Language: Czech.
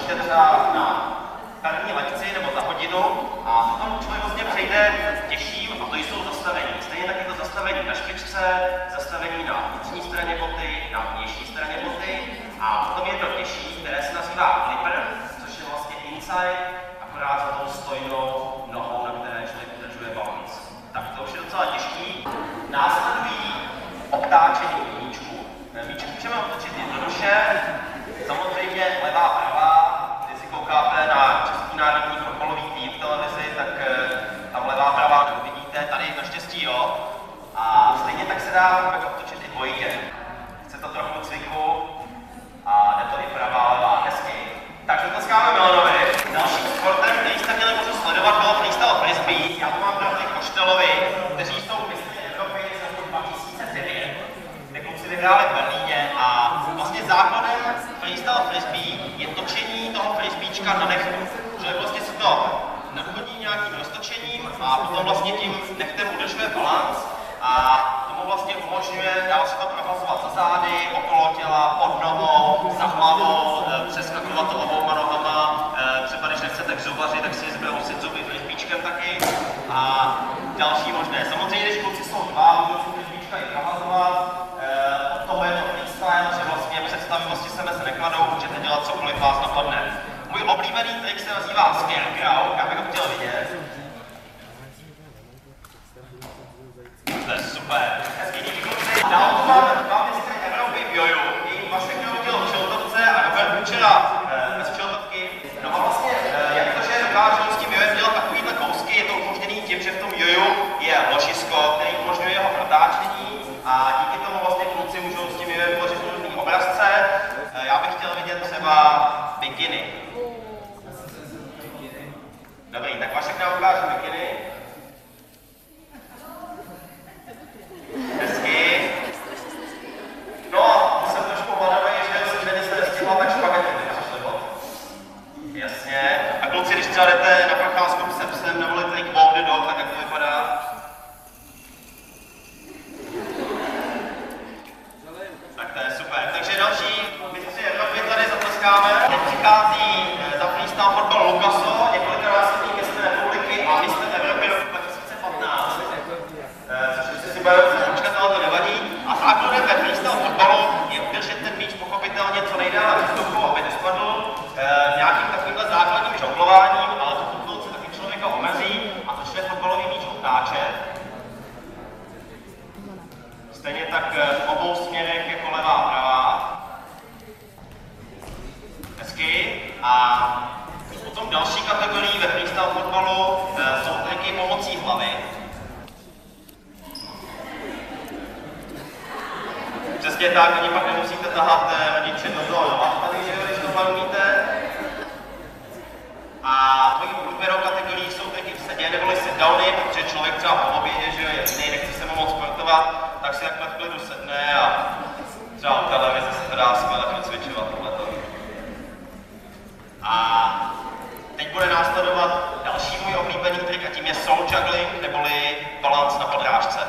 učíte třeba na první lekci nebo za hodinu a potom člověk vlastně přejde těžším a to jsou zastavení. Stejně tak je to zastavení na špičce, zastavení na vnitřní straně boty, na vnější straně boty a potom je to těžší, které se nazývá flipper, což je vlastně inside, akorát za tou stojnou nohou, na které člověk udržuje balans. Tak to už je docela těžký. Následují obtáčení míčku. Míček můžeme otočit jednoduše, samozřejmě levá, pravá. Když si koukáte na Český národní fotbalový tým v televizi, tak tam levá, pravá neuvidíte, tady naštěstí jo. A stejně tak se dá pak otočit i bojitě. Chce to trochu cviku a jde to i pravá, levá, hezky. Takže tleskáme Milanovi. Dalším sportem, který jste měli možnost sledovat, bylo freestyle frisbee. Já to mám bratry Koštelovi, kteří jsou mistry Evropy z roku 2009, kde kluci vyhráli v Berlíně a vlastně základem freestyle frisbee je točení toho frisbeečka na nechtu. Že vlastně se to nadhodí nějakým roztočením a potom vlastně tím nechtem udržuje balans a tomu vlastně umožňuje, dá se to provazovat za zády, okolo těla, pod nohou, za hlavou, přeskakovat to obouma nohama, třeba když nechcete k zubaři, tak si zbrousit zuby frisbeečkem taky a další možné. Samozřejmě, když kluci jsou dva, můžou si frisbeečka i provazovat, od toho je to freestyle, že vlastně představivosti se mezi nekladou, můžete dělat cokoliv vás napadne. Můj oblíbený trik se nazývá scarecrow, já bych ho chtěl vidět. To je super. Hezký díky kluci. Dál tu máme dva mistry Evropy v joju. Jejím Vašek udělal v šiltovce a Robert Kučera bez šiltovky. No a vlastně, jak to, že dokážou s tím jojem dělat takovýhle kousky, je to umožněný tím, že v tom joju je ložisko, který umožňuje jeho protáčení a díky tomu vlastně kluci můžou s tím jojem tvořit různý obrazce. Já bych chtěl vidět třeba bikiny. Dobrý, tak Vašek nám ukáže bikiny. Hezky. No, jsem trošku mladavý, že jsem denně se nestihla, tak špagety nepřišli bod. Jasně. A kluci, když třeba jdete na procházku se psem, nevolíte jich walk the dog, tak jak to vypadá? Tak to je super. Takže další mistři Evropy tady zatleskáme. Teď přichází za freestyle fotbal Lukaso, několikanásobný mistr republiky a mistr Evropy roku 2015. Což si budeme počkat, ale to nevadí. A základem ve freestyle fotbalu je udržet ten míč pochopitelně co nejdále před stopou, aby nespadl nějakým takovýmhle základním žonglováním, ale to fotbalce taky člověka omezí a začne fotbalový míč otáčet. Stejně tak v obou směrech jako levá a pravá. Hezky. A potom další kategorii ve freestyle fotbalu jsou triky pomocí hlavy. Přesně tak, ani pak nemusíte tahat rodiče do toho, tady, že když to umíte. A mojí oblíbenou kategorií jsou triky v sedě, neboli sit-downy, protože člověk třeba po obědě, že je jiný, nechce se mu moc sportovat, tak si takhle v klidu sedne a třeba u televize se to dá skvěle procvičovat tohleto. A teď bude následovat další můj oblíbený trik a tím je soul juggling, neboli balans na podrážce.